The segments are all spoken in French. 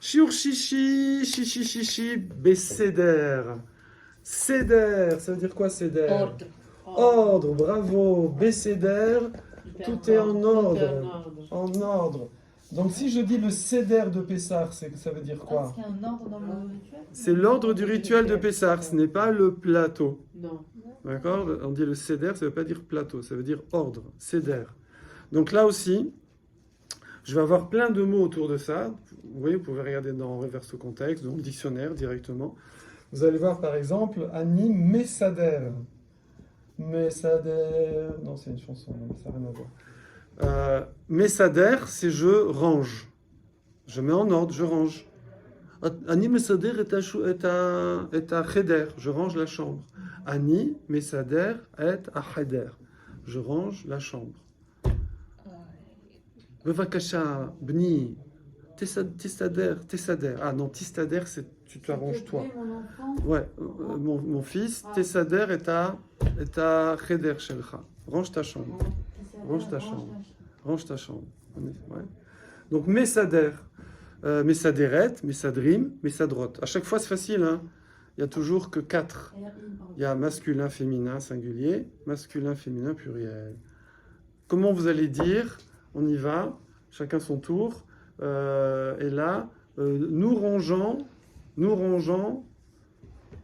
Shiur shishi, shishi shishi, beseder. Seder, ça veut dire quoi seder? Ordre. Ordre, bravo. Beseder, tout est en ordre. En ordre. Donc si je dis le seder de Pessah, ça veut dire quoi? Est-ce qu'il y a un ordre dans le rituel? C'est l'ordre du rituel de Pessah, ce n'est pas le plateau. Non. D'accord? On dit le seder, ça ne veut pas dire plateau, ça veut dire ordre, seder. Donc là aussi, je vais avoir plein de mots autour de ça. Vous voyez, vous pouvez regarder dans Reverso Contexte, dans le dictionnaire directement. Vous allez voir par exemple Ani Messader. Messader. Non, c'est une chanson, non, ça n'a rien à voir. Messader, c'est je range. Je mets en ordre, je range. Ani Messader est à cheder. Je range la chambre. Ani Messader est à cheder. Je range la chambre. Bevakasha, Bni, Tistader. Ah non, Tistader, c'est tu t'arranges toi. Ouais, mon fils, Tistader est à Cheder Shelcha. Range ta chambre. Range ta chambre. Range ta chambre. Ouais. Donc, Messader, Messaderet, Messadrim, Messadrot. À chaque fois, c'est facile, hein. Il n'y a toujours que 4. Il y a masculin, féminin, singulier, masculin, féminin, pluriel. Comment vous allez dire? On y va, chacun son tour. Et là, nous rangeons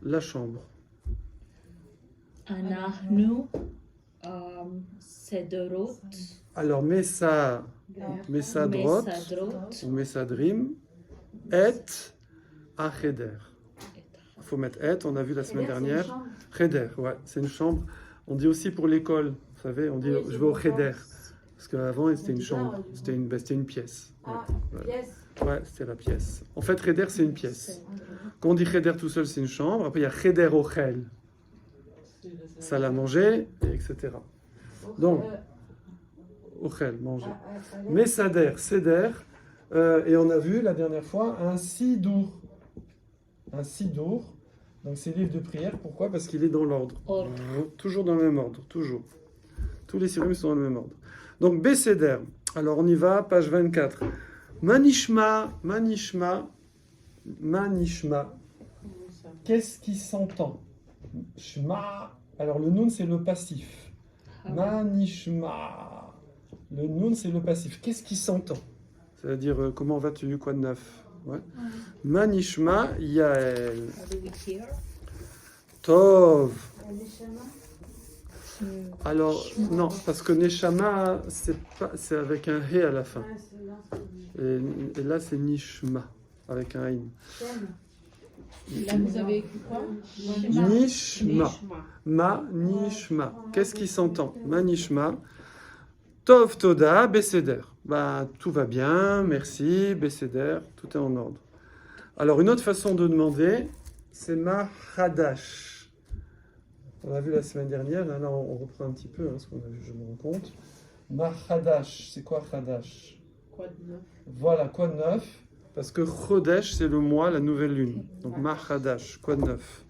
la chambre. Anahnu Sedorot. Alors, Messadrot ou Messadrim, et à Cheder. Il faut mettre et, on a vu la semaine dernière. Cheder, ouais, c'est une chambre. On dit aussi pour l'école, vous savez, on dit je vais au Cheder. Parce qu'avant, c'était une chambre, c'était une pièce. Ouais, pièce. Ouais, c'était la pièce. En fait, Cheder, c'est une pièce. Quand on dit Cheder tout seul, c'est une chambre. Après, il y a Cheder Ochel, salle à manger, etc. Donc, Ochel, manger. Mais Seder, et on a vu la dernière fois un sidour. Un sidour, donc c'est livre de prière. Pourquoi? Parce qu'il est dans l'ordre. Toujours dans le même ordre, toujours. Tous les sirum sont dans le même ordre. Donc, Besséder. Alors, on y va, page 24. Manishma. Qu'est-ce qui s'entend? Shma. Alors, le noun, c'est le passif. Manishma. Le noun, c'est le passif. Qu'est-ce qui s'entend? C'est-à-dire, comment vas-tu? Quoi de neuf? Ouais. Manishma Yael. Tov. Alors, non, parce que Neshama, c'est avec un He à la fin. Et là, c'est Nishma, avec un In. Là, vous avez écrit quoi? Nishma. Nishma. Qu'est-ce qui s'entend? Manishma. Tov Toda, Besséder. Bah, tout va bien, merci, Besséder, tout est en ordre. Alors, une autre façon de demander, c'est Ma Hadash. On a vu la semaine dernière, là on reprend un petit peu ce qu'on a vu, je me rends compte. Ma Hadash, c'est quoi Hadash? Quoi de neuf? Voilà, quoi de neuf? Parce que Chodesh, c'est le mois, la nouvelle lune. Donc Ma Hadash, quoi de neuf?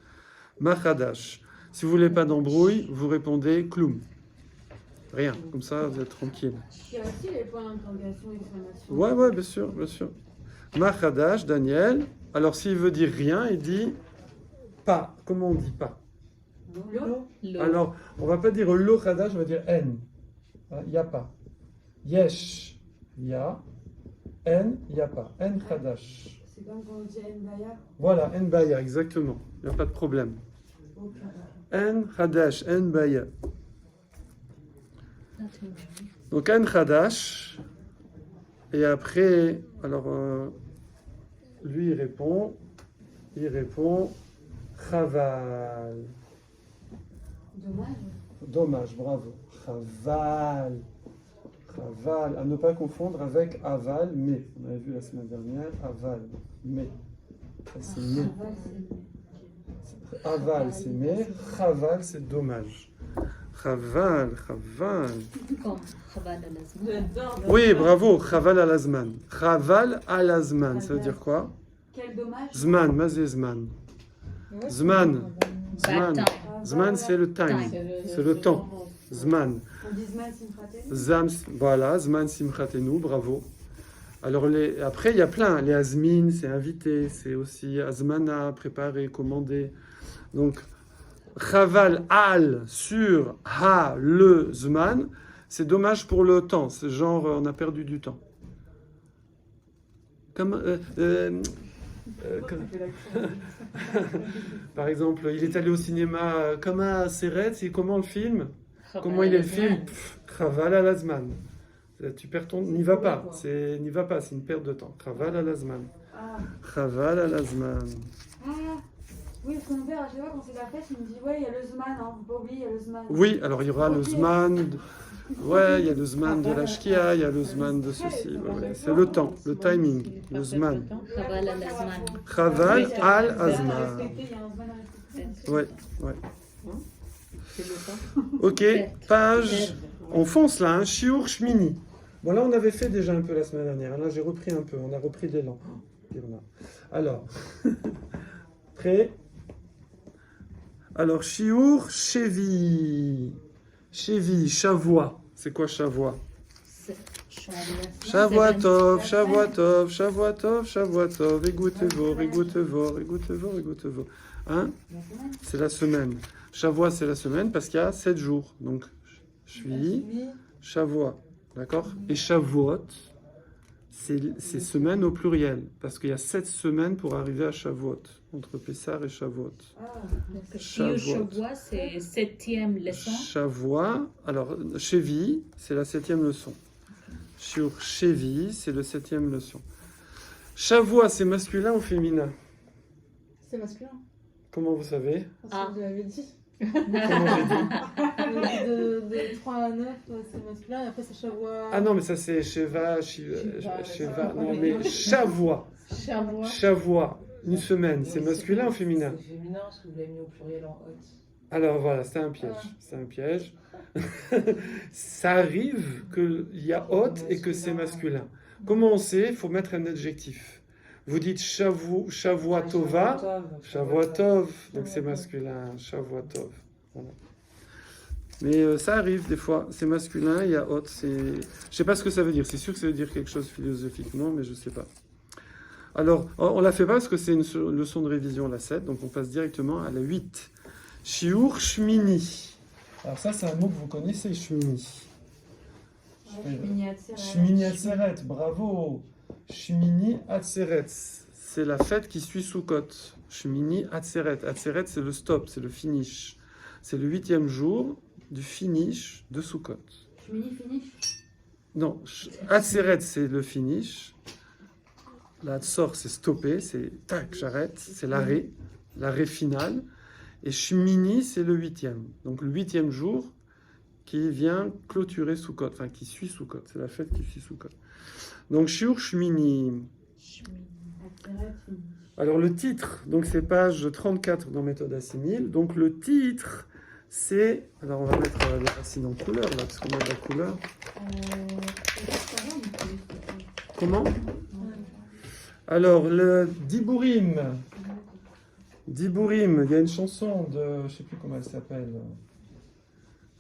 Ma Hadash. Si vous voulez pas d'embrouille, vous répondez Kloum. Rien, comme ça vous êtes tranquille. Il y a aussi les points d'interrogation et d'exclamation. Ouais, bien sûr, bien sûr. Ma Hadash, Daniel. Alors s'il veut dire rien, il dit pas. Comment on dit pas? Alors, on va pas dire lo Hadash, on va dire en. Il n'y a pas. Yesh, il y a. En, il n'y a pas. En Hadash. C'est comme quand on dit en baya. Voilà, en baya, exactement. Il n'y a pas de problème. En Hadash, en baya. Donc en Hadash. Et après, alors, lui il répond Chaval. Dommage, bravo. Chaval. Chaval. À ne pas confondre avec aval, mais. On avait vu la semaine dernière, aval, mais. Ça, c'est mais. Aval, c'est mais. Chaval, c'est dommage. Chaval. Comme Chaval al-Azman. Oui, bravo. Chaval al-Azman. Chaval al-Azman, ça veut dire quoi? Quel dommage. Zman, mazé Zman. Zman, c'est le time. C'est le temps. Zman. On dit Zman Simchatenu. Voilà, Zman Simchatenu, bravo. Alors, après, il y a plein. Les azmin, c'est invité. C'est aussi azmana, préparer, commander. Donc, chaval al sur ha le zman, c'est dommage pour le temps. C'est genre, on a perdu du temps. Comme, par exemple, il est allé au cinéma comme à Seret, c'est comment le film? Comment il est le film? Chaval al azman. Tu perds ton... N'y va pas. N'y va pas, c'est une perte de temps. Chaval al azman. Chaval al azman. Oui, parce que mon père, à chaque fois quand c'est la fête, il me dit ouais, il y a le Zman, hein, faut pas oublier, il y a le Zman. Oui, alors il y aura le Zman. Ouais, il y a le Zman de la Shkia, il y a le Zman de ceci. Ouais. C'est le temps, le timing, le Zman. Chaval al-Azman. Chaval al-Azman. Il y a un Zman à respecter. Ouais, ouais. C'est le temps. Ok, page. On fonce là, hein, Shiur Shmini. Bon, là, on avait fait déjà un peu la semaine dernière. Là, j'ai repris un peu. On a repris l'élan. Alors, prêt? Alors, Shiur Shevi. Shevi, Shavua. C'est quoi Shavua? Shavuatov, Shavuatov, Shavuatov, Shavuatov. Égoutez-vous, égoutez-vous, égoutez-vous, égoutez-vous. Hein? C'est la semaine. Shavua, c'est la semaine parce qu'il y a 7 jours. Donc, Shvi, Shavua. D'accord? Et Shavuot, c'est semaine au pluriel. Parce qu'il y a 7 semaines pour arriver à Shavuot. Entre Pessar et Shavuot. Shavua, c'est 7e leçon. Shavua, alors Shevi, c'est la 7e leçon. Sur Shevi, c'est le 7e leçon. Shavua, c'est masculin ou féminin? C'est masculin. Comment vous savez? Parce que vous l'avez dit. Comment j'ai dit? De 3 à 9, c'est masculin, et après c'est Shavua. Ah non, mais ça c'est Sheva, Sheva. Non, mais Shavua. Shavua, une semaine, c'est masculin ou féminin? C'est féminin, parce que vous l'avez mis au pluriel en hôte. Alors voilà, c'était un piège. C'est un piège. Ça arrive qu'il y a hôte et que c'est masculin. Comment on sait? Il faut mettre un adjectif. Vous dites Shavuatova, Shavuatov, donc c'est masculin, Shavuatov. Voilà. Mais ça arrive des fois, c'est masculin, il y a hôte. Je ne sais pas ce que ça veut dire. C'est sûr que ça veut dire quelque chose philosophiquement, mais je ne sais pas. Alors, on ne la fait pas parce que c'est une leçon de révision, la 7, donc on passe directement à la 8. Shiur Shmini. Alors ça, c'est un mot que vous connaissez, Shmini. Shmini Atzeret, bravo. Shmini Atzeret, c'est la fête qui suit Sukkot. Shmini Atzeret. Atzeret, c'est le stop, c'est le finish. C'est le 8e jour du finish de Sukkot. Shmini finish? Non, Atzeret, c'est le finish. La Tzor, c'est stopper, c'est tac, j'arrête, c'est l'arrêt final. Et Shmini, c'est le 8e. Donc le 8e jour qui vient clôturer Sukkot, enfin qui suit Sukkot. C'est la fête qui suit Sukkot. Donc Shiur Shmini. Alors le titre, donc c'est page 34 dans Méthode Assimile. Donc le titre, c'est... Alors on va mettre les racines en couleur là, parce qu'on a de la couleur. Comment? Alors le Diburim. Diburim, il y a une chanson de... Je ne sais plus comment elle s'appelle.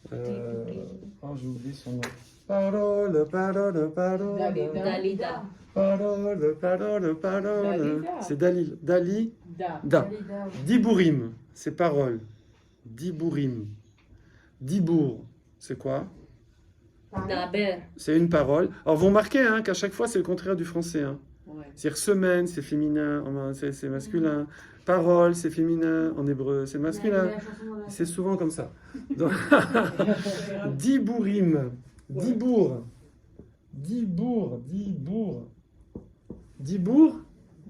J'ai oublié son nom. Parole, parole, parole. Dalida. Parole, parole, parole. C'est Dalil. Da. Diburim, c'est parole. Diburim. Dibour, c'est quoi? Daber. C'est une parole. Alors vous remarquez hein, qu'à chaque fois c'est le contraire du français. Hein. Ouais. C'est-à-dire semaine, c'est féminin, c'est masculin. Parole, c'est féminin. En hébreu, c'est masculin. C'est souvent comme ça. Donc, Diburim. Dibour. Dibour. Dibour. Dibour.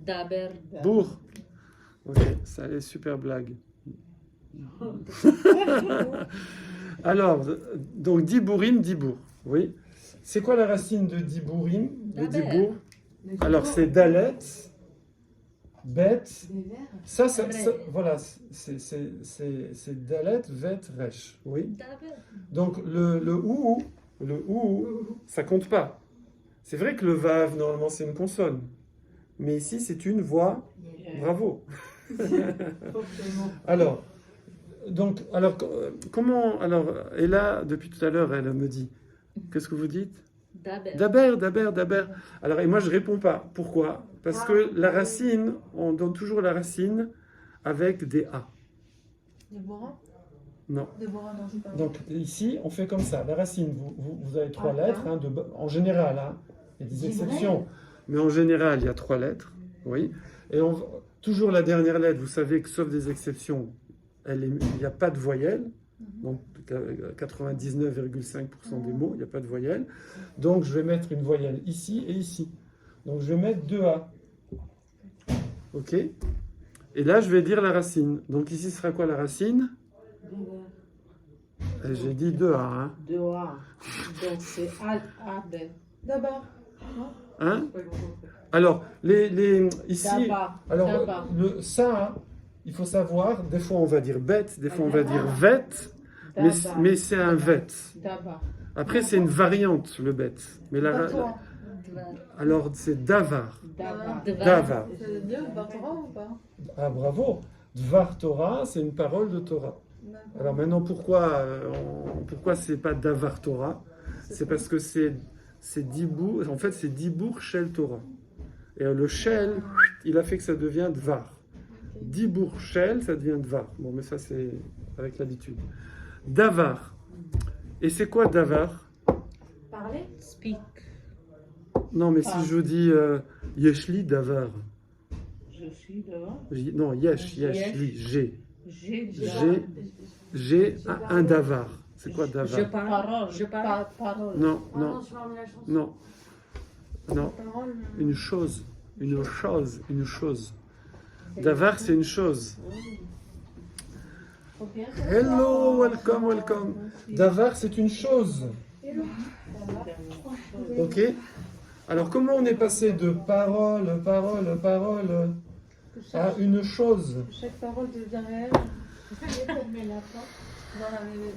Daber. Bourg. Ok, ça allait, super blague. Alors, donc Diburim, Dibour. Oui. C'est quoi la racine de Diburim, de Dibour? Alors, c'est Dalet, Bet. Ça voilà, c'est Dalet, Vet, Resh. Oui. Daber. Donc, le ou, ça compte pas. C'est vrai que le Vav, normalement, c'est une consonne. Mais ici, c'est une voix. Bravo. Alors, comment... Alors, et là, depuis tout à l'heure, elle me dit, qu'est-ce que vous dites? Daber. Alors, et moi, je réponds pas. Pourquoi? Parce que la racine, on donne toujours la racine avec des A. Déborah Non. Déborah, non, c'est pas Donc, ici, on fait comme ça. La racine, vous avez trois lettres, hein, en général. Hein. Il y a des exceptions. Mais en général, il y a trois lettres. Oui. Et toujours la dernière lettre, vous savez que sauf des exceptions, il n'y a pas de voyelle. Donc 99,5% des mots, il n'y a pas de voyelle. Donc je vais mettre une voyelle ici et ici. Donc je vais mettre 2A. Ok? Et là, je vais dire la racine. Donc ici, ce sera quoi la racine? J'ai dit 2A. Hein? 2A. Donc c'est A, B. D'abord. Hein? Alors, ici, alors ça, il faut savoir, des fois on va dire bête, des fois on va dire vête, mais c'est un vête. Après, c'est une variante, le bête. Mais alors, c'est davar. Davar. C'est bien Dvar Torah ou pas? Ah, bravo. Dvar Torah, c'est une parole de Torah. Alors maintenant, pourquoi c'est pas davar Torah? C'est parce que c'est dibour, en fait, c'est dibour shel Torah. Et le shel, il a fait que ça devient dvar. Dibour shel, ça devient dvar. Bon, mais ça, c'est avec l'habitude. Davar. Et c'est quoi davar? Parler. Speak. Non, mais si je dis yeshli davar. Je suis devant. Non, yeshli, j'ai un davar. C'est quoi davar? Je parle. Je parle. Parole. Non, Ah non, non, je parle la chanson. non, non. Parole. Une chose. Davar, c'est une chose. Hello, welcome. Davar, c'est une chose. Ok? Alors, comment on est passé de parole à une chose? Chaque parole devient réelle.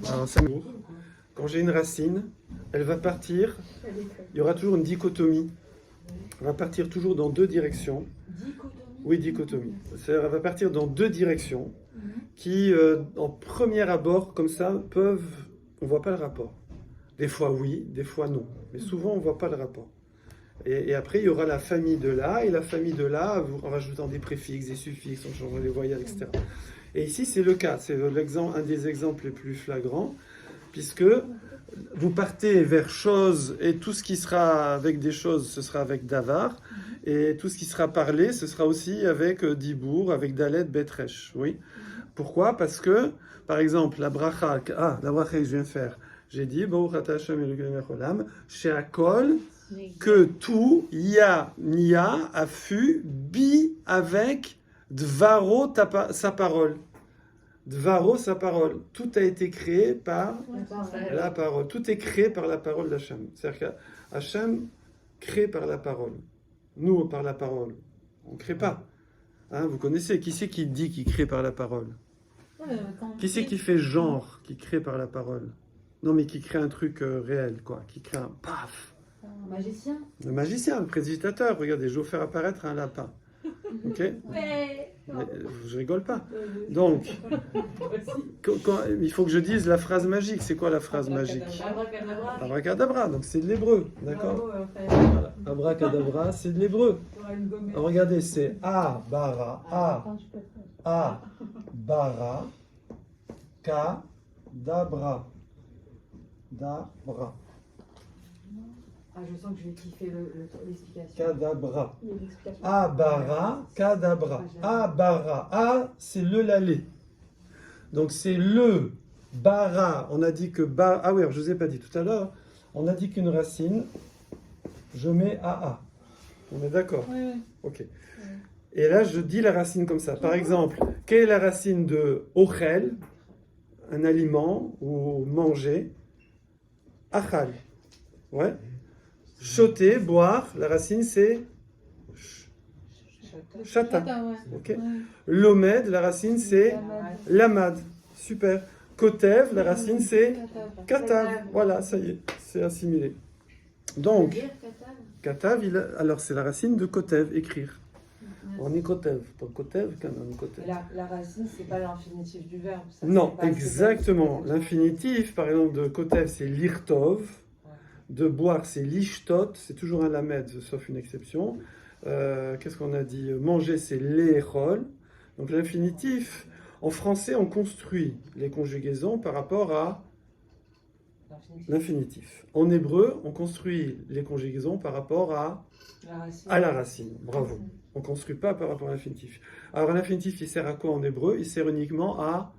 Alors, quand j'ai une racine, elle va partir, il y aura toujours une dichotomie. Elle va partir toujours dans deux directions. Oui, dichotomie. C'est-à-dire, elle va partir dans deux directions qui, en premier abord, comme ça, on ne voit pas le rapport. Des fois oui, des fois non. Mais souvent, on ne voit pas le rapport. Et après, il y aura la famille de là, et la famille de là, en rajoutant des préfixes, des suffixes, en changeant les voyelles, etc. Et ici, c'est le cas. C'est un des exemples les plus flagrants, puisque vous partez vers chose, et tout ce qui sera avec des choses, ce sera avec davar, et tout ce qui sera parlé, ce sera aussi avec dibour, avec dalet, betresh. Oui. Pourquoi? Parce que, par exemple, la bracha que je viens de faire, j'ai dit, Baruch ata Hashem Elokeinu melech haolam, she'akol, que tout, nia, affu, bi, avec dvaro, sa parole. Dvaro, sa parole. Tout a été créé par la parole. Tout est créé par la parole d'Hachem. C'est-à-dire qu'Hachem crée par la parole. Nous, par la parole. On ne crée pas. Hein, vous connaissez, qui c'est qui dit qu'il crée par la parole? Qui c'est qui fait genre, qui crée par la parole? Non, mais qui crée un truc réel, quoi. Qui crée un paf. Un magicien. Le magicien, le prédictateur. Regardez, je vais vous faire apparaître un lapin. Ok? Mais... Mais, je rigole pas. Donc, il faut que je dise la phrase magique. C'est quoi la phrase magique? Abracadabra. Abracadabra. Donc c'est de l'hébreu, d'accord? Voilà. Abracadabra, c'est de l'hébreu. Alors, regardez, c'est bara, bara, kadabra, dabra. Ah, je sens que je vais kiffer l'explication. Kadabra. Abara, kadabra. Abara. A, c'est le lalé. Donc c'est le bara. On a dit que ba. Ah oui, alors je ne vous ai pas dit tout à l'heure. On a dit qu'une racine, je mets AA. On est d'accord? Oui. Ok. Et là, je dis la racine comme ça. Par exemple, quelle est la racine de ochel, un aliment ou manger? Achal. Ouais. Choter, boire, la racine c'est chata. Okay. Lomed, la racine c'est lamad. Super. Kotev, la racine c'est katav. Voilà, ça y est, c'est assimilé. Donc, katav, alors c'est la racine de kotev, écrire. On est kotev, pas kotev, quand même kotev. La racine, c'est pas l'infinitif du verbe. Ça, non, exactement. L'infinitif, par exemple, de kotev, c'est lirtov. de boire, c'est lishtot, c'est toujours un lamed, sauf une exception. Qu'est-ce qu'on a dit? Manger, c'est le'echol. Donc l'infinitif, en français, on construit les conjugaisons par rapport à l'infinitif. En hébreu, on construit les conjugaisons par rapport à la racine. Bravo. On ne construit pas par rapport à l'infinitif. Alors l'infinitif, il sert à quoi en hébreu? Il sert uniquement à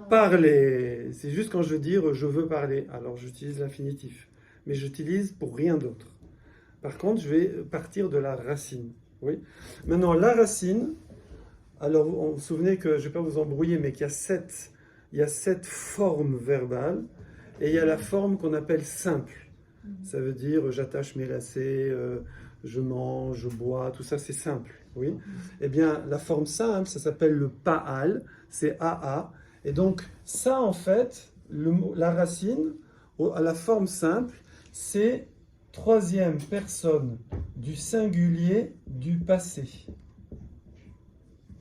parler. C'est juste quand je veux dire je veux parler, alors j'utilise l'infinitif. Mais j'utilise pour rien d'autre. Par contre, je vais partir de la racine. Oui. Maintenant, la racine, alors vous vous souvenez que, je ne vais pas vous embrouiller, mais qu'il y a sept formes verbales, et il y a la forme qu'on appelle simple. Ça veut dire j'attache mes lacets, je mange, je bois, tout ça c'est simple. Oui. Eh bien, la forme simple, ça s'appelle le pa'al, c'est AA. Et donc, ça en fait, la racine, à la forme simple, c'est troisième personne du singulier du passé.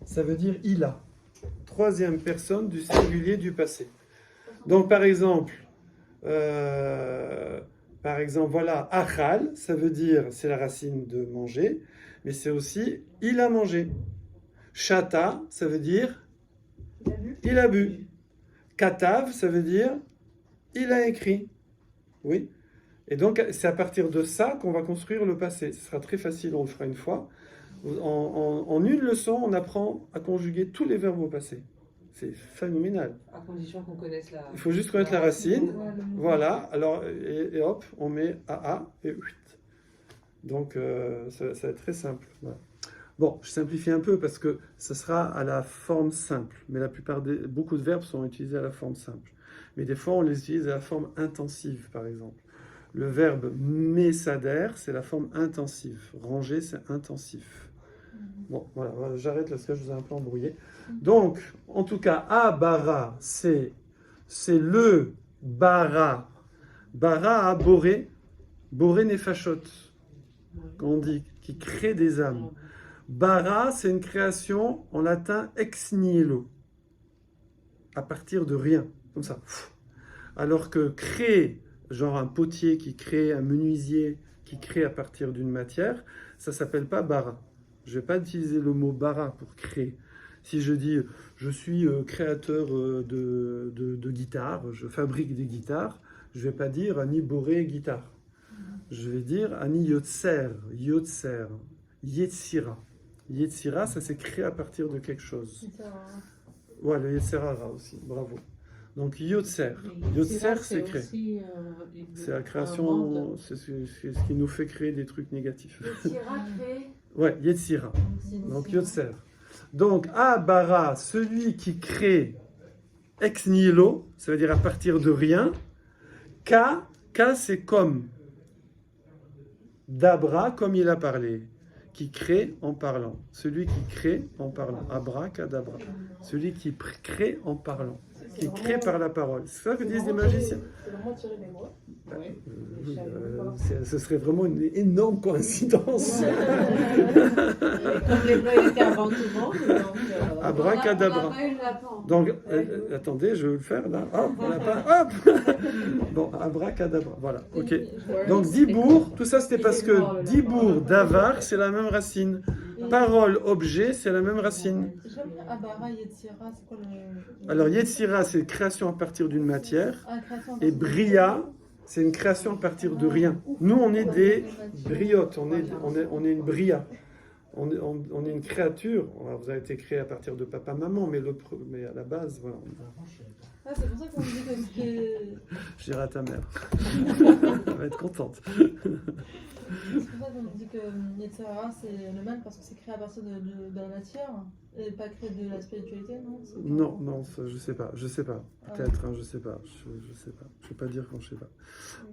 Ça veut dire il a. Troisième personne du singulier du passé. Donc, par exemple, voilà, achal, ça veut dire, c'est la racine de manger, mais c'est aussi il a mangé. Shata, ça veut dire il a bu. Katav, ça veut dire il a écrit. Oui. Et donc, c'est à partir de ça qu'on va construire le passé. Ce sera très facile, on le fera une fois. En une leçon, on apprend à conjuguer tous les verbes au passé. C'est phénoménal. À condition qu'on connaisse la... Il faut juste connaître la racine. Voilà. Alors, et hop, on met AA et 8. Donc, ça va être très simple. Voilà. Bon, je simplifie un peu parce que ça sera à la forme simple. Mais beaucoup de verbes sont utilisés à la forme simple. Mais des fois, on les utilise à la forme intensive, par exemple. Le verbe mesader, c'est la forme intensive. Ranger, c'est intensif. Bon, voilà, j'arrête là, parce que je vous ai un peu embrouillé. Donc, en tout cas, abara, c'est le bara. Bara a boré. Boré nefashot, qu'on dit, qui crée des âmes. Bara, c'est une création en latin ex nihilo, à partir de rien, comme ça. Alors que créer, genre un potier qui crée, un menuisier qui crée à partir d'une matière, ça s'appelle pas bara. Je ne vais pas utiliser le mot bara pour créer. Si je dis je suis créateur de guitare, je fabrique des guitares, je ne vais pas dire ani boré guitare. Je vais dire ani yotzer, yetzira. Yetzira, ça s'est créé à partir de quelque chose. Ouais, le yetzerara aussi, bravo. Donc yotzer. Yotzer, c'est créé. C'est la création, c'est ce qui nous fait créer des trucs négatifs. Yetzira crée. Ouais, yetzira. Donc yotzer. Donc abara, celui qui crée ex nihilo, ça veut dire à partir de rien. Ka, c'est comme. Dabra, comme il a parlé. Qui crée en parlant. Celui qui crée en parlant. Abracadabra. Celui qui crée en parlant. Qui crée par la parole. C'est ça que disent les magiciens. C'est vraiment tiré des mots. Ce serait vraiment une énorme coïncidence. Comme les mots étaient avant tout le monde, donc... Abracadabra. On n'a pas eu le lapin. Donc, attendez, je vais le faire là. Hop, on n'a pas. Hop. Bon, abracadabra. Voilà, ok. Donc, dibour, tout ça c'était parce que dibour, davar, c'est la même racine. Parole, objet, c'est la même racine. Abara, Yetzira, c'est quoi le... Alors, Yetzira, c'est création à partir d'une matière. Ah, création. Et Bria, c'est une création à partir de rien. Nous, on est des briottes, on est une bria. On est une créature. Alors, vous avez été créé à partir de papa-maman, mais à la base, voilà. Ah, c'est pour ça qu'on dit que c'est... Je dirais à ta mère. Elle va être contente. C'est pour ça qu'on dit que Yetzirah, c'est le mal parce que c'est créé à partir de la matière et pas créé de la spiritualité, non? Non, ça, je sais pas. Peut-être, hein, je sais pas. Je sais pas. Je vais pas dire quand je sais pas.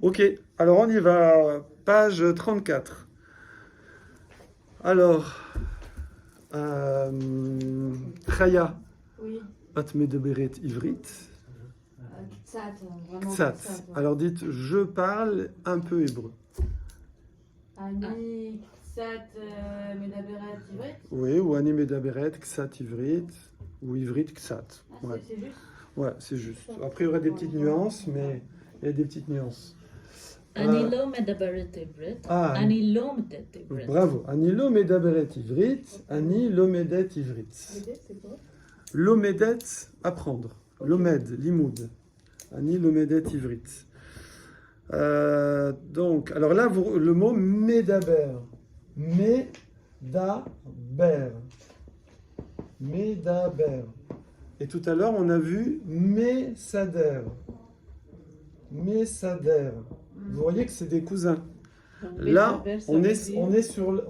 Ok, alors on y va. Page 34. Alors, Chaya, Oui. Atme de Beret Ivrit. Ktsat, vraiment. Ktsat. Alors dites, je parle un peu hébreu. Ani Ktsat Medaberet Ivrit. Oui, ou Ani Medaberet, Ktsat Ivrit, ou Ivrit Ktsat. Ah, Ouais. c'est juste. Ouais, c'est juste. Après, il y aurait des petites nuances, mais il y a des petites nuances. אני לא מדברת עברית, Ah, אני לא מדברת עברית. bravo. Ani lo medaberet ivrit, ani lo medet ivrit. C'est quoi? Lomedet, apprendre. Lomed, limoud. Ani lomedet ivrit. Donc, alors là, le mot medaber. Medaber. Medaber. Et tout à l'heure, on a vu mesader. Mesader. Vous voyez que c'est des cousins. Donc, Là, Medaber, ça on veut est, dire-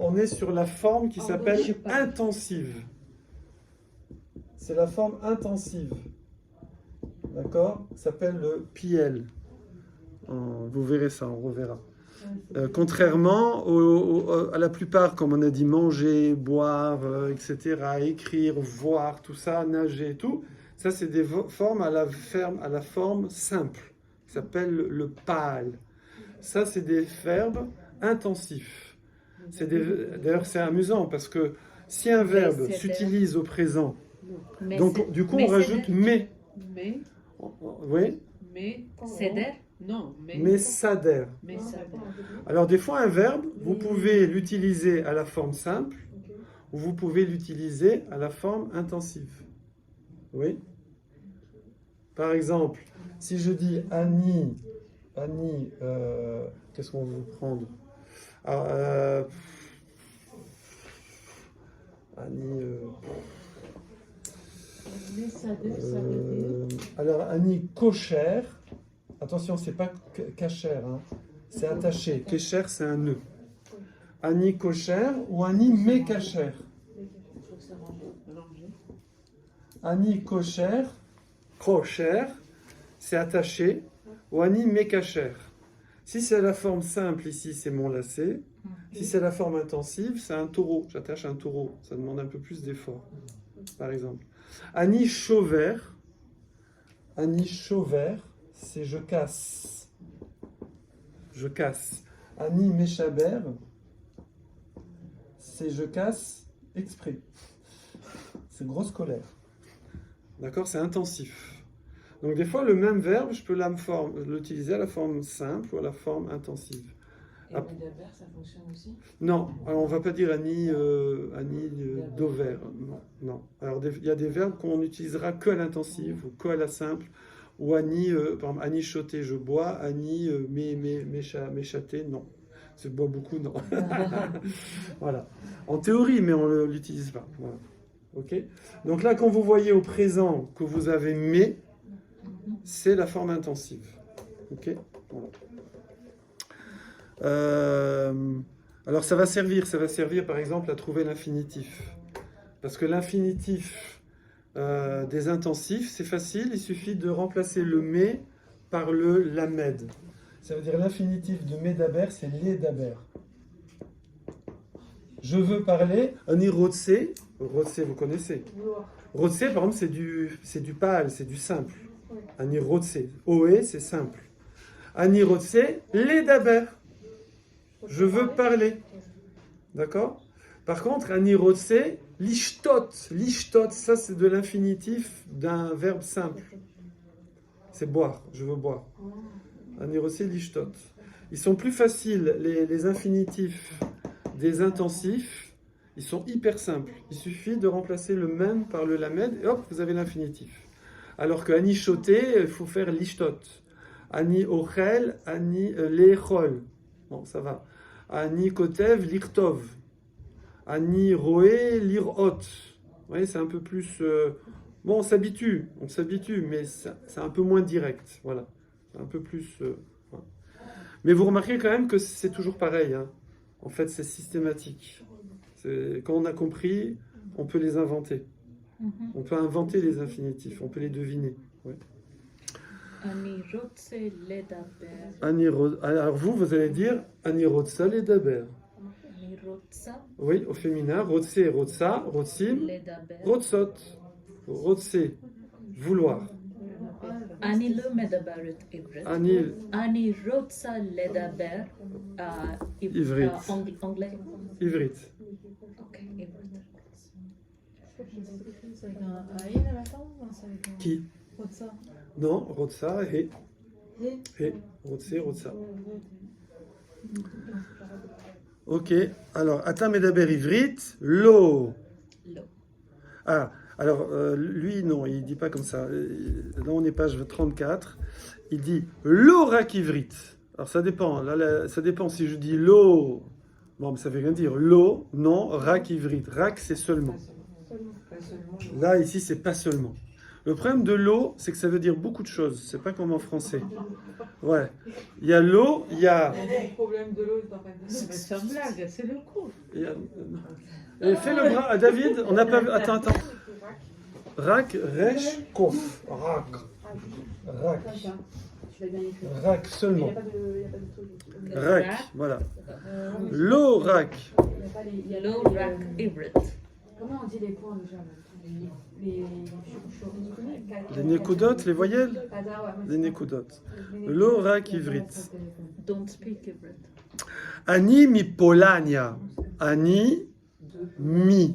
on est sur la forme qui En s'appelle gauche, je sais pas. intensive. C'est la forme intensive. D'accord? Ça s'appelle le piel. Vous verrez ça, on reverra. Contrairement à la plupart, comme on a dit, manger, boire, etc., écrire, voir, tout ça, nager et tout, ça c'est des formes à la forme simple, qui s'appelle le pâle. Ça c'est des verbes intensifs. D'ailleurs c'est amusant parce que si un verbe c'est s'utilise au présent, Mais donc c'est- du coup mais on c'est rajoute de- mais. Mais, Oui, Seder, non, mais s'adhère. mais ça. Alors des fois un verbe, vous pouvez l'utiliser à la forme simple ou vous pouvez l'utiliser à la forme intensive. Oui. Par exemple, si je dis Annie, qu'est-ce qu'on veut prendre? Annie, Mais ça veut dire. alors Annie Kocher, attention, c'est pas Kacher, hein, c'est attaché. Kesher, c'est un nœud. Annie Kocher ou Annie Mekacher. Il faut que ça range. Annie Kocher, c'est attaché, ou Annie Mekacher. Si c'est la forme simple, ici, c'est mon lacet. Si c'est la forme intensive, c'est un taureau. J'attache un taureau. Ça demande un peu plus d'effort, par exemple. Annie Chauver, c'est je casse. Je casse. Annie Méchaber, c'est je casse exprès. C'est grosse colère. D'accord? C'est intensif. Donc des fois, le même verbe, je peux l'utiliser à la forme simple ou à la forme intensive. Et Medaber, ça fonctionne aussi? Non, alors on ne va pas dire Annie, Dover. Non. Alors il y a des verbes qu'on n'utilisera que à l'intensive ou que à la simple. Ou Annie, par exemple, Annie choté, je bois. Annie, méchaté, non. C'est bois beaucoup, non. Voilà. En théorie, mais on ne l'utilise pas. Voilà. Ok? Donc là, quand vous voyez au présent que vous avez mais, c'est la forme intensive. Ok? Voilà. Alors ça va servir par exemple à trouver l'infinitif. Parce que l'infinitif des intensifs, c'est facile, il suffit de remplacer le mais par le lamed. Ça veut dire l'infinitif de medaber, c'est ledaber. Je veux parler, ani rotse, vous connaissez. Rotse, par exemple, c'est du pâle, c'est du simple. Ani rotse, oe, c'est simple. Ani rotse, ledaber. Je veux parler. D'accord? Par contre, Ani rotse, lishtot. Lishtot, ça c'est de l'infinitif d'un verbe simple. C'est boire, je veux boire. Ani rotse, lishtot. Ils sont plus faciles, les infinitifs des intensifs, ils sont hyper simples. Il suffit de remplacer le même par le lamed et hop, vous avez l'infinitif. Alors que Ani choté, il faut faire lishtot. Ani ochel, Ani lechol. Bon, ça va. Ani kotev, lirtov. Ani roé, lirot. Vous voyez, c'est un peu plus... Bon, on s'habitue, mais c'est un peu moins direct. Voilà. Un peu plus... voilà. Mais vous remarquez quand même que c'est toujours pareil. Hein. En fait, c'est systématique. Quand on a compris, on peut les inventer. On peut inventer les infinitifs, on peut les deviner. Ouais. אני רוצה לדבר. Alors vous allez dire Ani rotsa ledaber. אני רוצה Oui, au féminin, rotse, rotsa, rotsim, לדבר. rotsot. Rotse, vouloir. אני לא מדברת עברית. אני רוצה לדבר עברית. אנגלית. Ivrit. אוקיי, עברית. C'est avec un in à la fin ou c'est avec un... Qui? Rotsa. Non, rotsa, he. He. He. Rotse, rotsa. Ok, alors, Ata Medaber Ivrit, Lo. Lo. Ah, alors, lui, non, il dit pas comme ça. Là, on est page 34. Il dit Lo Rak Ivrit. Alors, ça dépend. Là, ça dépend si je dis Lo. Bon, mais ça veut rien dire. Lo, non, Rak Ivrit. Rak, c'est seulement. Là, ici, c'est pas seulement. Le problème de l'eau, c'est que ça veut dire beaucoup de choses. C'est pas comme en français. Ouais. Il y a l'eau, il y a. Le problème de l'eau, C'est une blague, c'est le coup. il y a- Et fais le bras à David. On n'a pas vu. Attends. Rak, resh, kof. Rak. Rak. Tu l'as bien écrit. Rak Il n'y seulement. a pas de truc. Rak. Voilà. L'eau, rak. Il n'y a pas les. il y a Lo pas les, rak ivrit. Comment on dit les points déjà là Les. Les nécodotes, les voyelles. Les nécodotes. L'eau, rak, ivrit. Don't speak ivrit. Ani mi Polania. Ani mi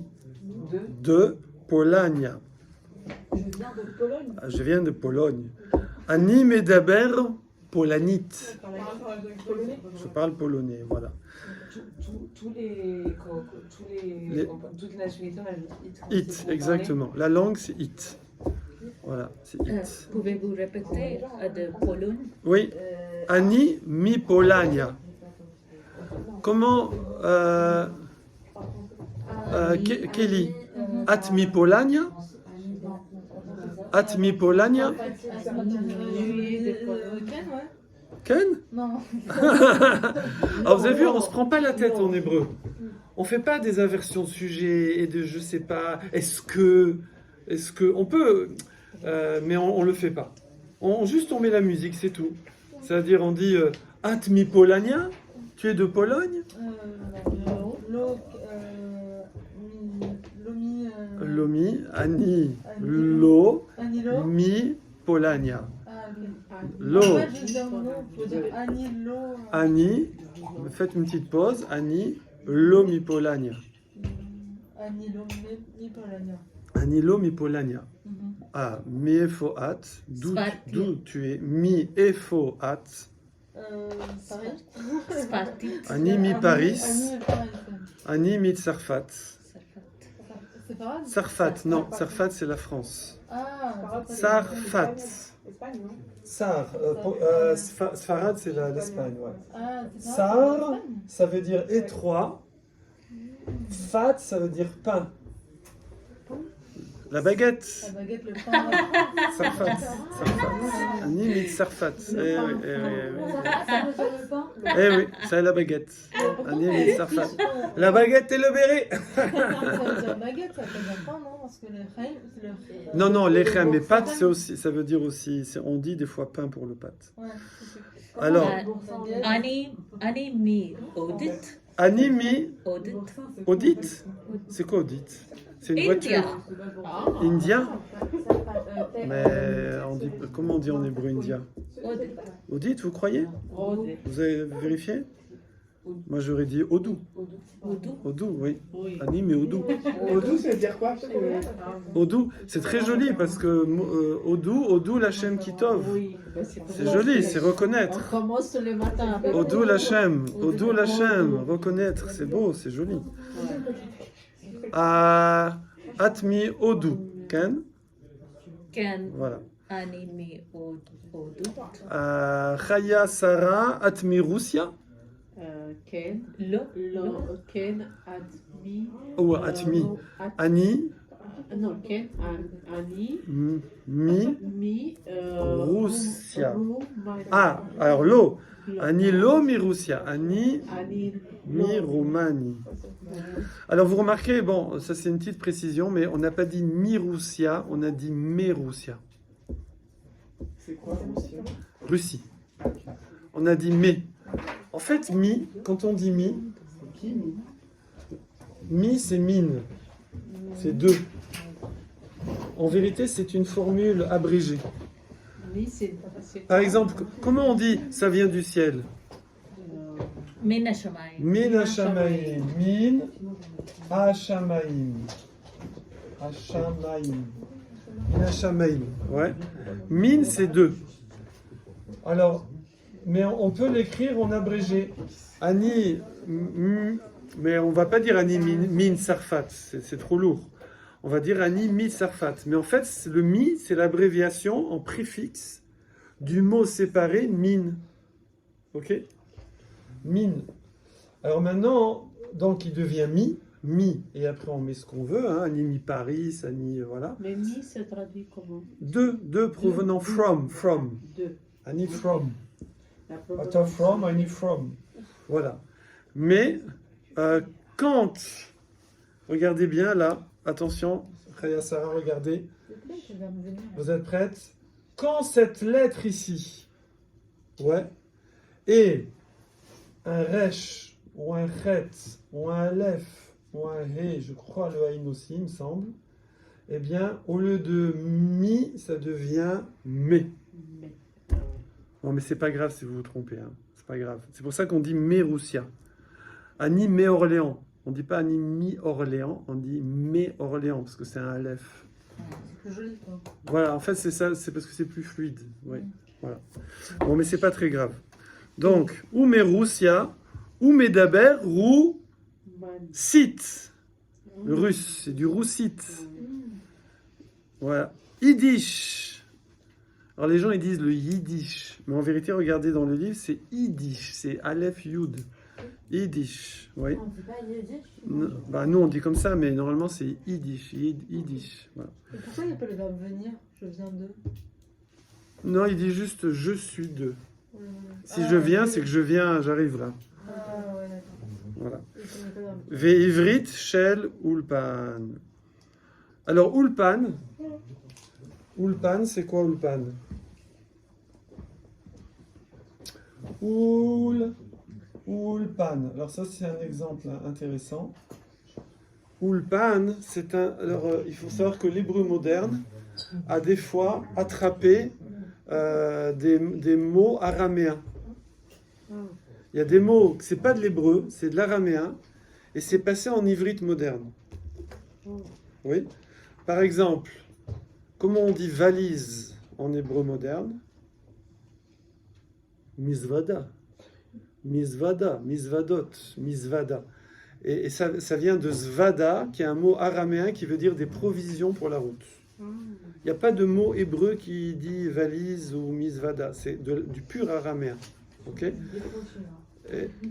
de Polania. Je viens de Pologne. Ah, je viens de Pologne. Ani medaber polanite. Polonais. Je parle polonais, voilà. Toutes les nationalités, on a It, exactement. La langue, c'est it. Voilà, c'est it. Pouvez-vous répéter de Pologne? Oui. Ani mi Polania. Comment Kelly? At mi Polania? At mi Polania? Ken, ouais. Ken? Non. Alors vous avez vu, on se prend pas la tête en hébreu. On fait pas des inversions de sujet et de je sais pas, est-ce que, on peut, mais on le fait pas. Juste on met la musique, c'est tout. C'est-à-dire on dit At mi Polania, tu es de Pologne? Lomi, Ani, Lo, Anilo. mi Polania. Ah, ok. Lo. En fait, je veux dire non, faut dire Anilo. Ani, faites une petite pause, Ani, Lo mi Polania. Anilo, mi Polonia. Ani lo mi Polania. Mhm. Ah, mi efo at, d'où Sparti. tu es, mi efo at, Paris. Spartit. Ani mi Paris, Ani Paris. Ani mi Tsarfat. C'est pas Sarfat, non, Sarfat c'est la France. Ah, Sarfat. Espagne, non? Sfarad c'est l'Espagne, ouais. Ah, c'est Sar, ça veut dire étroit. Fat, ça veut dire pain. La baguette. La baguette, le pain. Sarfat. Ani mi Sarfat. Eh oui, eh oui, eh oui. Ça veut dire le pain. Eh oui, c'est la baguette. Ani mi Sarfat. La baguette et le béret. Ça veut dire baguette, ça veut dire pain, non? Parce que le khaïm, c'est le. Non, non, lechem, mais pâte, c'est aussi, ça veut dire aussi, on dit des fois pain pour le pâte. Ouais, c'est Alors, Ani mi audit. Animi, Audit. audit, c'est quoi audit? C'est une India. voiture. India? Mais on dit, comment on dit en hébreu India? Audit. Audit, vous croyez? Vous avez vérifié? Moi j'aurais dit Odou. Odou. Odou, oui. Anime et Odou. Odou, ça veut dire quoi? Odou, c'est très joli parce que Odou l'Hachem Kitov. C'est joli, c'est reconnaître. On commence le matin avec Odou l'Hachem, reconnaître, c'est beau, c'est joli. Atmi Odou, Ken, Ken. voilà. Ani mi audut. Chaya Sarah, Atmi Roussia, Ken, Lo. Ken, Admi. ou Atmi, Ani, Non, Ken, Ani, Mi, Roussia. Roumania. Ah, alors Lo, Ani Lo Mi Roussia, Ani Ani, Mi Roumanie. Alors vous remarquez, bon, ça c'est une petite précision, mais on n'a pas dit Mi Roussia, on a dit Me Roussia. C'est quoi, Russie? Russie. On a dit mais. En fait, mi, quand on dit mi, c'est mine. C'est deux. En vérité, c'est une formule abrégée. Mi, c'est. Par exemple, comment on dit ça vient du ciel? Min hashamayim. Min hashamayim. Min hashamayim. Hashamayim. Min hashamayim. Ouais. Min, c'est deux. Alors, mais on peut l'écrire en abrégé. Ani, mais on va pas dire Ani min sarfat, c'est trop lourd. On va dire Ani mi sarfat. Mais en fait, le mi, c'est l'abréviation en préfixe du mot séparé min. Ok? Min. Alors maintenant, donc il devient mi, et après on met ce qu'on veut, hein, Ani mi Paris, Ani, voilà. Le mi se traduit comment? Deux provenant from. Deux. Ani from. La Ata from, Ani from. Voilà. Mais quand, regardez bien là, attention, Raya Sarah, regardez, vous êtes prêtes? Quand cette lettre ici, ouais, et un resh, ou un chet, ou un aleph, ou un he, je crois le haïn aussi, il me semble, eh bien, au lieu de mi, ça devient me. Non, mais c'est pas grave si vous vous trompez, hein. C'est pas grave. C'est pour ça qu'on dit Méroussia. Ani Mé-Orléans. On dit pas Ani Mi-Orléans, on dit Mé-Orléans, parce que c'est un aleph. C'est plus joli, quoi. Voilà, en fait, c'est ça, c'est parce que c'est plus fluide. Oui, voilà. Bon, mais c'est pas très grave. Donc, ou Méroussia, ou Médaber, ou Sit. Le russe, c'est du roussit. Voilà. Yiddish. Alors, les gens, ils disent le Yiddish. Mais en vérité, regardez dans le livre, c'est Yiddish. C'est Aleph Yud. Yiddish, oui. On dit pas Yiddish. Bah, nous, on dit comme ça, mais normalement, c'est Yiddish. Yiddish. Voilà. Et pourquoi il n'y a pas le verbe venir? Je viens de. Non, il dit juste je suis de. Ouais. Si je viens, c'est que je viens, j'arrive là. Ah ouais, d'accord. Voilà. Et ça n'est pas le verbe. Ve'ivrit shel ulpan. Alors, ulpan, c'est quoi ulpan? Ulpan. Alors ça, c'est un exemple intéressant. Ulpan, c'est un... Alors, il faut savoir que l'hébreu moderne a des fois attrapé des mots araméens. Il y a des mots, c'est pas de l'hébreu, c'est de l'araméen, et c'est passé en ivrite moderne. Oui. Par exemple, comment on dit valise en hébreu moderne? Mizvada. Misvada, misvadot, misvada. Et ça vient de zvada, qui est un mot araméen qui veut dire des provisions pour la route. Il n'y a pas de mot hébreu qui dit valise ou misvada, c'est du pur araméen. Ok?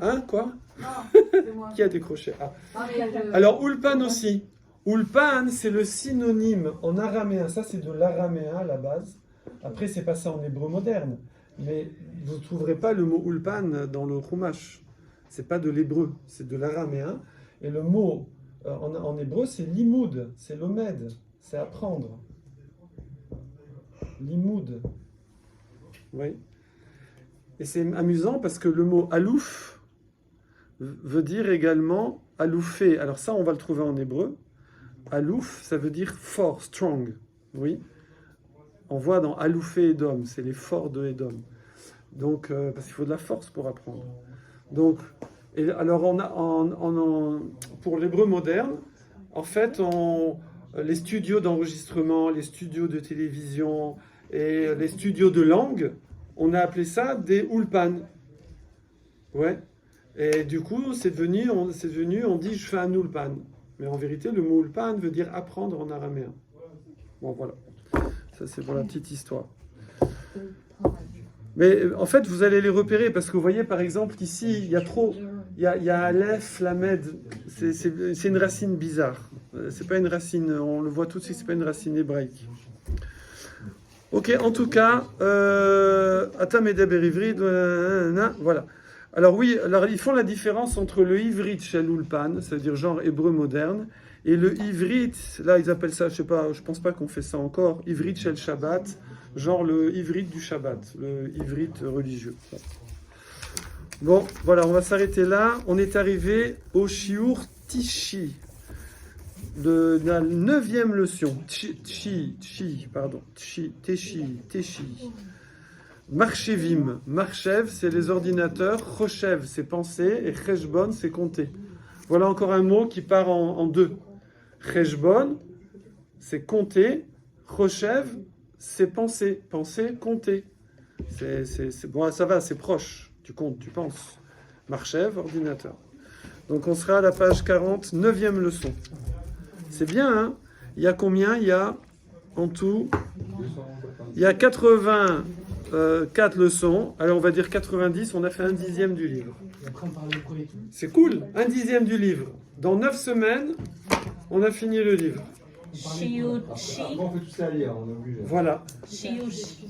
Hein, quoi? Non, c'est moi. Qui a décroché? Ah. Non, mais Alors, ulpan aussi. Ulpan, c'est le synonyme en araméen. Ça, c'est de l'araméen à la base. Après, c'est passé en hébreu moderne. Mais vous ne trouverez pas le mot ulpan dans le chumash. C'est pas de l'hébreu, c'est de l'araméen. Et le mot en hébreu, c'est limoud, c'est l'omed, c'est apprendre. Limoud. Oui. Et c'est amusant parce que le mot alouf veut dire également aloufé. Alors ça, on va le trouver en hébreu. Alouf, ça veut dire fort, strong. Oui. On voit dans aloufé Edom, c'est les forts de Edom. Donc, parce qu'il faut de la force pour apprendre. Donc, et alors on a pour l'hébreu moderne, en fait, les studios d'enregistrement, les studios de télévision et les studios de langue, on a appelé ça des ulpan. Ouais. Et du coup, c'est devenu, on dit je fais un ulpan. Mais en vérité, le mot ulpan veut dire apprendre en araméen. Bon, voilà. Ça, c'est pour la petite histoire. Mais en fait, vous allez les repérer parce que vous voyez, par exemple, ici, il y a trop. Il y a Aleph, Lamed. C'est une racine bizarre. C'est pas une racine, on le voit tout de suite, c'est pas une racine hébraïque. Ok, en tout cas, Atam et Deber Ivrit, voilà. Alors oui, alors ils font la différence entre le Ivrit shel Ulpan, c'est-à-dire genre hébreu moderne, et le Ivrit, là ils appellent ça, je sais pas, je pense pas qu'on fait ça encore, Ivrit shel Shabbat, genre le Ivrit du Shabbat, le Ivrit religieux. Bon, voilà, on va s'arrêter là. On est arrivé au Shiur Tishi, de la 9e leçon. Teshi. Marchevim. Marchev, c'est les ordinateurs. Choshev, c'est penser. Et Cheshbon, c'est compter. Voilà encore un mot qui part en deux. Cheshbon, c'est compter. Choshev, c'est penser. Penser, compter. Bon, ça va, c'est proche. Tu comptes, tu penses. Marchev, ordinateur. Donc on sera à la page 40, 9e leçon. C'est bien, hein? Il y a combien? Il y a en tout, il y a 84 leçons. Alors on va dire 90, on a fait 1/10 du livre. C'est cool, 1/10 du livre. Dans 9 semaines, on a fini le livre. Shiuchi. On peut tous aller lire, on est obligé. Voilà. Shiuchi.